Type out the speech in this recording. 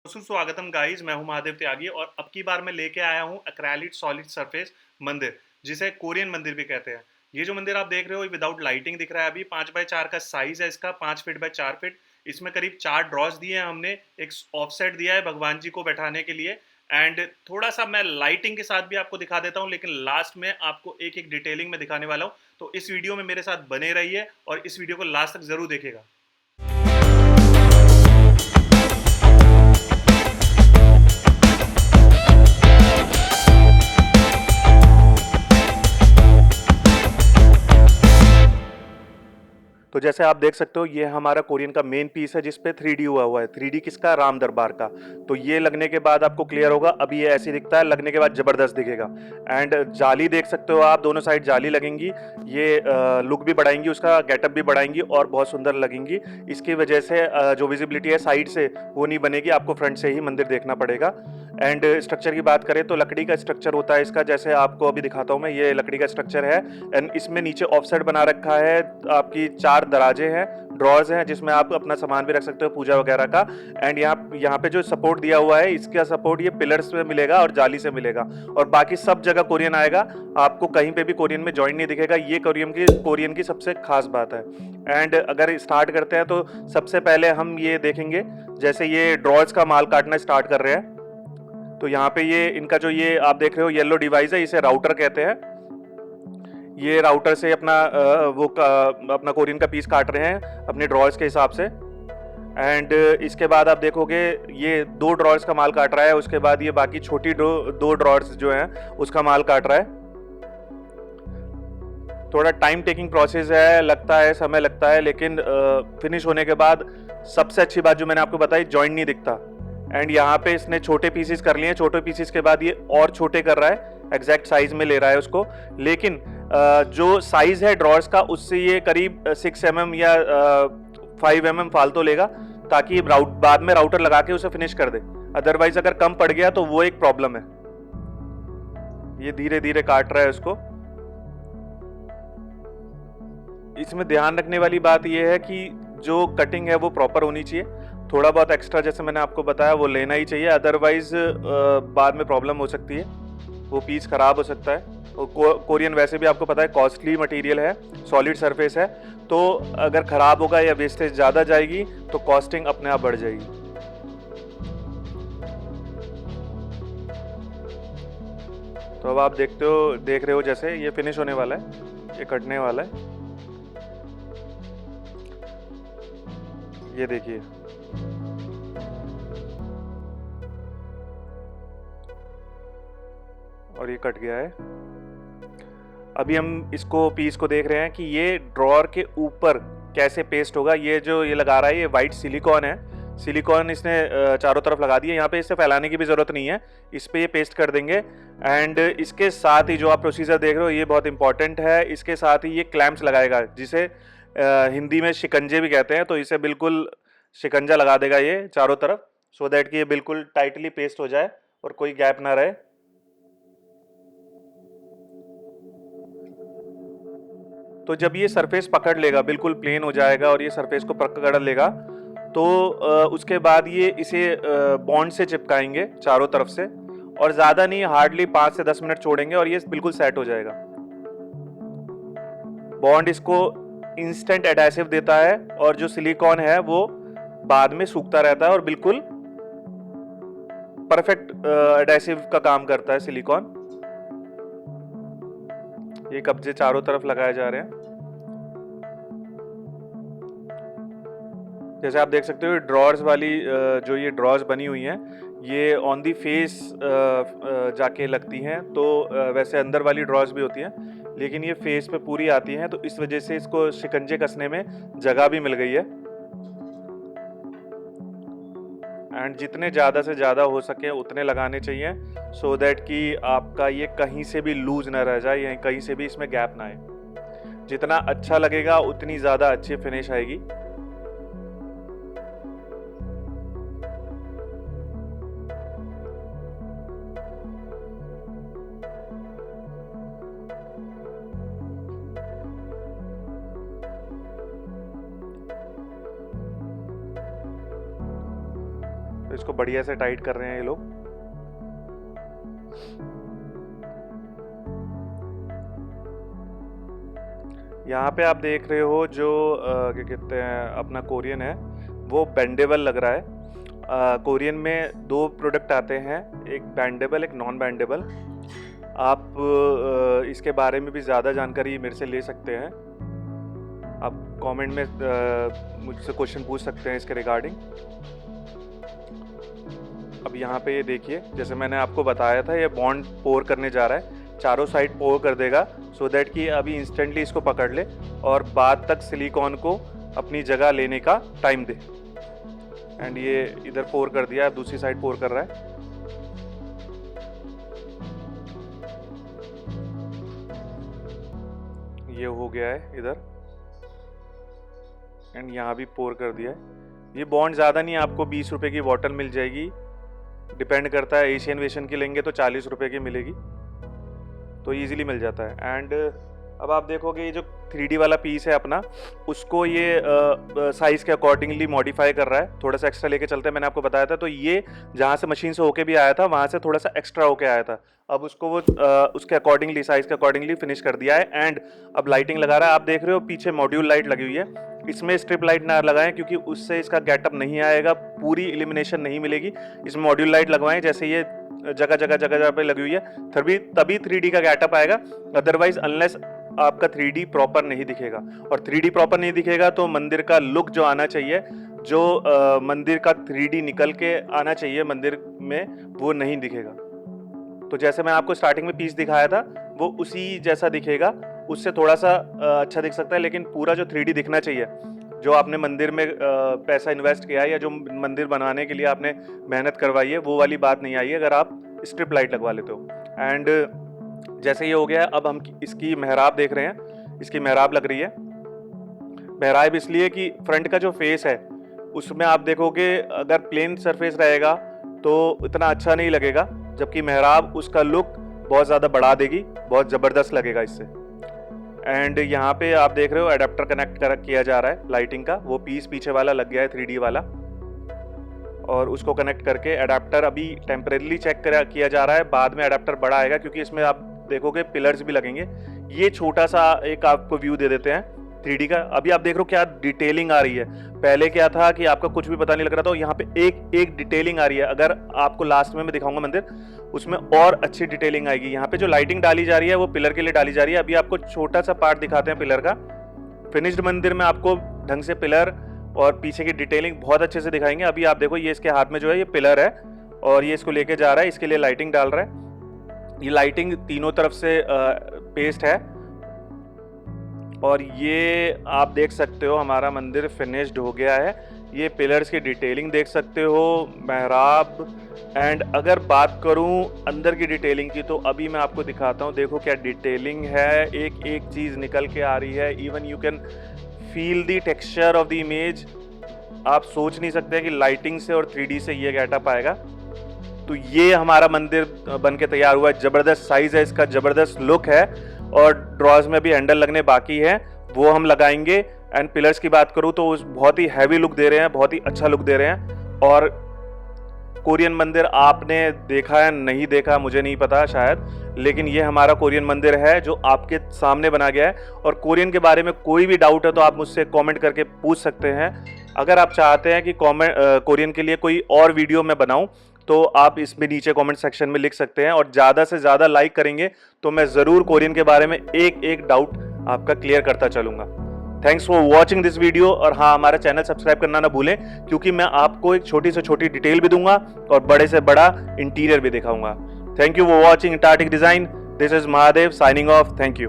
सुस्वागतम गाइस, मैं हूं महादेव त्यागी और अब की बार मैं लेके आया हूं एक्रेलिक सॉलिड सरफेस मंदिर, जिसे कोरियन मंदिर भी कहते हैं। ये जो मंदिर आप देख रहे हो ये विदाउट लाइटिंग दिख रहा है। अभी 5x4 का साइज है इसका, 5 फीट बाय 4 फीट। इसमें करीब 4 ड्रॉज दिए हैं हमने, एक ऑफसेट दिया है भगवान जी को बैठाने के लिए। एंड थोड़ा सा मैं लाइटिंग के साथ भी आपको दिखा देता हूँ, लेकिन लास्ट में आपको एक एक डिटेलिंग में दिखाने वाला हूँ। तो इस वीडियो में मेरे साथ बने रहिए और इस वीडियो को लास्ट तक जरूर देखेगा। तो जैसे आप देख सकते हो ये हमारा कोरियन का मेन पीस है जिस पे 3D हुआ हुआ है। 3D किसका? राम दरबार का। तो ये लगने के बाद आपको क्लियर होगा। अभी ये ऐसे दिखता है, लगने के बाद जबरदस्त दिखेगा। एंड जाली देख सकते हो आप, दोनों साइड जाली लगेंगी। ये लुक भी बढ़ाएंगी, उसका गेटअप भी बढ़ाएंगी और बहुत सुंदर लगेंगी। इसकी वजह से जो विजिबिलिटी है साइड से वो नहीं बनेगी, आपको फ्रंट से ही मंदिर देखना पड़ेगा। एंड स्ट्रक्चर की बात करें तो लकड़ी का स्ट्रक्चर होता है इसका, जैसे आपको अभी दिखाता हूँ मैं। ये लकड़ी का स्ट्रक्चर है एंड इसमें नीचे ऑफसेट बना रखा है। आपकी 4 दराजे हैं, ड्रॉर्स हैं, जिसमें आप अपना सामान भी रख सकते हो पूजा वगैरह का। एंड यहाँ पे जो सपोर्ट दिया हुआ है, इसका सपोर्ट ये पिलर्स में मिलेगा और जाली से मिलेगा। और बाकी सब जगह कोरियन आएगा, आपको कहीं पे भी कोरियन में जॉइंट नहीं दिखेगा। ये कोरियन की सबसे खास बात है। एंड अगर स्टार्ट करते हैं तो सबसे पहले हम ये देखेंगे, जैसे ये ड्रॉर्स का माल काटना स्टार्ट कर रहे हैं। तो यहाँ पे ये इनका जो ये आप देख रहे हो येलो डिवाइस है, इसे राउटर कहते हैं। ये राउटर से अपना कोरियन का पीस काट रहे हैं अपने ड्रॉर्स के हिसाब से। एंड इसके बाद आप देखोगे ये 2 ड्रॉर्स का माल काट रहा है, उसके बाद ये बाकी छोटी दो ड्रॉर्स जो हैं उसका माल काट रहा है। थोड़ा टाइम टेकिंग प्रोसेस है, लगता है समय लगता है, लेकिन फिनिश होने के बाद सबसे अच्छी बात जो मैंने आपको बताई, जॉइंट नहीं दिखता। एंड यहाँ पे इसने छोटे पीसेस कर लिए हैं, छोटे पीसेस के बाद ये और छोटे कर रहा है, एग्जैक्ट साइज में ले रहा है उसको। लेकिन जो साइज है ड्रॉर्स का, उससे ये करीब 6 mm या 5 mm फालतू लेगा, ताकि बाद में राउटर लगा के उसे फिनिश कर दे। अदरवाइज अगर कम पड़ गया तो वो एक प्रॉब्लम है। ये धीरे धीरे काट रहा है उसको। इसमें ध्यान रखने वाली बात यह है कि जो कटिंग है वो प्रॉपर होनी चाहिए। थोड़ा बहुत एक्स्ट्रा जैसे मैंने आपको बताया वो लेना ही चाहिए, अदरवाइज बाद में प्रॉब्लम हो सकती है, वो पीस खराब हो सकता है। कोरियन वैसे भी आपको पता है कॉस्टली मटेरियल है, सॉलिड सरफेस है, तो अगर खराब होगा या वेस्टेज ज़्यादा जाएगी तो कॉस्टिंग अपने आप बढ़ जाएगी। तो अब आप देख रहे हो जैसे ये फिनिश होने वाला है, ये कटने वाला है। ये देखिए, और ये कट गया है। अभी हम इसको पीस को देख रहे हैं कि ये ड्रॉअर के ऊपर कैसे पेस्ट होगा। ये जो ये लगा रहा है ये वाइट सिलिकॉन है, सिलिकॉन इसने चारों तरफ लगा दिया। यहाँ पे इसे फैलाने की भी ज़रूरत नहीं है, इस पे ये पेस्ट कर देंगे। एंड इसके साथ ही जो आप प्रोसीजर देख रहे हो ये बहुत इंपॉर्टेंट है, इसके साथ ही ये क्लैम्प्स लगाएगा, जिसे हिंदी में शिकंजे भी कहते हैं। तो इसे बिल्कुल शिकंजा लगा देगा ये चारों तरफ, सो दैट कि ये बिल्कुल टाइटली पेस्ट हो जाए और कोई गैप ना रहे। तो जब ये सरफेस पकड़ लेगा, बिल्कुल प्लेन हो जाएगा और ये सरफेस को पकड़ लेगा, तो उसके बाद ये इसे बॉन्ड से चिपकाएंगे चारों तरफ से, और ज़्यादा नहीं, हार्डली 5 से 10 मिनट छोड़ेंगे और ये बिल्कुल सेट हो जाएगा। बॉन्ड इसको इंस्टेंट एडेसिव देता है और जो सिलिकॉन है वो बाद में सूखता रहता है और बिल्कुल परफेक्ट एडेसिव का काम करता है सिलिकॉन। ये कब्जे चारों तरफ लगाए जा रहे हैं। जैसे आप देख सकते हो ड्रॉर्स वाली जो ये ड्रॉर्स बनी हुई हैं ये ऑन दी फेस जाके लगती हैं। तो वैसे अंदर वाली ड्रॉर्स भी होती हैं, लेकिन ये फेस पे पूरी आती हैं, तो इस वजह से इसको शिकंजे कसने में जगह भी मिल गई है। एंड जितने ज़्यादा से ज़्यादा हो सके उतने लगाने चाहिए, सो दैट कि आपका ये कहीं से भी लूज ना रह जाए या कहीं से भी इसमें गैप ना आए। जितना अच्छा लगेगा उतनी ज़्यादा अच्छी फिनिश आएगी। इसको बढ़िया से टाइट कर रहे हैं ये लोग। यहाँ पे आप देख रहे हो जो क्या कहते हैं अपना कोरियन है वो बेंडेबल लग रहा है। कोरियन में 2 प्रोडक्ट आते हैं, एक बेंडेबल एक नॉन बेंडेबल। आप इसके बारे में भी ज़्यादा जानकारी मेरे से ले सकते हैं। आप कमेंट में मुझसे क्वेश्चन पूछ सकते हैं इसके रिगार्डिंग। अब यहाँ पे ये देखिए, जैसे मैंने आपको बताया था ये बॉन्ड पोर करने जा रहा है, चारों साइड पोर कर देगा सो दैट कि अभी इंस्टेंटली इसको पकड़ ले और बाद तक सिलिकॉन को अपनी जगह लेने का टाइम दे। एंड ये इधर पोर कर दिया, दूसरी साइड पोर कर रहा है। ये हो गया है इधर एंड यहाँ भी पोर कर दिया है। ये बॉन्ड ज़्यादा नहीं, आपको 20 रुपए की बॉटल मिल जाएगी, डिपेंड करता है एशियन वेशन की लेंगे तो 40 रुपए की मिलेगी, तो इजीली मिल जाता है। एंड अब आप देखोगे ये जो 3D वाला पीस है अपना, उसको ये साइज़ के अकॉर्डिंगली मॉडिफाई कर रहा है, थोड़ा सा एक्स्ट्रा लेके चलते हैं। मैंने आपको बताया था तो ये जहाँ से मशीन से होके भी आया था वहाँ से थोड़ा सा एक्स्ट्रा होके आया था, अब उसको वो उसके अकॉर्डिंगली साइज़ के अकॉर्डिंगली फिनिश कर दिया है। एंड अब लाइटिंग लगा रहा है, आप देख रहे हो पीछे मॉड्यूल लाइट लगी हुई है। इसमें स्ट्रिप लाइट ना लगाएं क्योंकि उससे इसका गेटअप नहीं आएगा, पूरी इल्यूमिनेशन नहीं मिलेगी। इसमें मॉड्यूल लाइट लगवाएं, जैसे ये जगह जगह पे लगी हुई है, तभी 3D का गेटअप आएगा। अदरवाइज अनलेस आपका 3D प्रॉपर नहीं दिखेगा, और 3D प्रॉपर नहीं दिखेगा तो मंदिर का लुक जो आना चाहिए, जो मंदिर का 3D निकल के आना चाहिए मंदिर में, वो नहीं दिखेगा। तो जैसे मैं आपको स्टार्टिंग में पीस दिखाया था वो उसी जैसा दिखेगा, उससे थोड़ा सा अच्छा दिख सकता है, लेकिन पूरा जो 3D दिखना चाहिए, जो आपने मंदिर में पैसा इन्वेस्ट किया है या जो मंदिर बनाने के लिए आपने मेहनत करवाई है, वो वाली बात नहीं आई है अगर आप स्ट्रिप लाइट लगवा लेते हो। एंड जैसे ये हो गया, अब हम इसकी मेहराब देख रहे हैं, इसकी मेहराब लग रही है। मेहराब इसलिए कि फ्रंट का जो फेस है उसमें आप देखोगे अगर प्लेन सरफेस रहेगा तो इतना अच्छा नहीं लगेगा, जबकि मेहराब उसका लुक बहुत ज़्यादा बढ़ा देगी, बहुत ज़बरदस्त लगेगा इससे। एंड यहाँ पे आप देख रहे हो एडाप्टर कनेक्ट किया जा रहा है लाइटिंग का, वो पीस पीछे वाला लग गया है 3D वाला, और उसको कनेक्ट करके एडाप्टर अभी टेम्परेरीली चेक किया जा रहा है, बाद में एडाप्टर बड़ा आएगा क्योंकि इसमें आप देखोगे पिलर्स भी लगेंगे। ये छोटा सा एक आपको व्यू दे देते हैं 3D का। अभी आप देख रहे हो क्या डिटेलिंग आ रही है, पहले क्या था कि आपका कुछ भी पता नहीं लग रहा था, यहाँ पे एक एक डिटेलिंग आ रही है। अगर आपको लास्ट में मैं दिखाऊंगा मंदिर, उसमें और अच्छी डिटेलिंग आएगी। यहाँ पे जो लाइटिंग डाली जा रही है वो पिलर के लिए डाली जा रही है। अभी आपको छोटा सा पार्ट दिखाते हैं पिलर का। फिनिश्ड मंदिर में आपको ढंग से पिलर और पीछे की डिटेलिंग बहुत अच्छे से दिखाएंगे। अभी आप देखो ये इसके हाथ में जो है ये पिलर है और ये इसको लेके जा रहा है, इसके लिए लाइटिंग डाल रहा है। ये लाइटिंग तीनों तरफ से पेस्ट है, और ये आप देख सकते हो हमारा मंदिर फिनिश्ड हो गया है। ये पिलर्स की डिटेलिंग देख सकते हो, मेहराब। एंड अगर बात करूं अंदर की डिटेलिंग की तो अभी मैं आपको दिखाता हूं, देखो क्या डिटेलिंग है, एक एक चीज़ निकल के आ रही है। Even you can feel the texture of the image. आप सोच नहीं सकते कि लाइटिंग से और 3D से ये गेटअप आएगा। तो ये हमारा मंदिर बन के तैयार हुआ है, ज़बरदस्त साइज़ है इसका, ज़बरदस्त लुक है, और ड्रॉज में भी हैंडल लगने बाकी है, वो हम लगाएंगे। एंड पिलर्स की बात करूँ तो बहुत ही हैवी लुक दे रहे हैं, बहुत ही अच्छा लुक दे रहे हैं। और कोरियन मंदिर आपने देखा है नहीं देखा मुझे नहीं पता शायद, लेकिन ये हमारा कोरियन मंदिर है जो आपके सामने बना गया है। और कोरियन के बारे में कोई भी डाउट है तो आप मुझसे कमेंट करके पूछ सकते हैं। अगर आप चाहते हैं कि कोरियन के लिए कोई और वीडियो मैं बनाऊं तो आप इसमें नीचे कमेंट सेक्शन में लिख सकते हैं, और ज़्यादा से ज़्यादा लाइक करेंगे तो मैं ज़रूर कोरियन के बारे में एक एक डाउट आपका क्लियर करता चलूँगा। Thanks for watching this video, और हाँ, हमारा चैनल सब्सक्राइब करना ना भूलें क्योंकि मैं आपको एक छोटी से छोटी डिटेल भी दूंगा और बड़े से बड़ा इंटीरियर भी दिखाऊंगा। थैंक यू फॉर वॉचिंग इंटार्टिक design. This is Mahadev signing off. Thank you.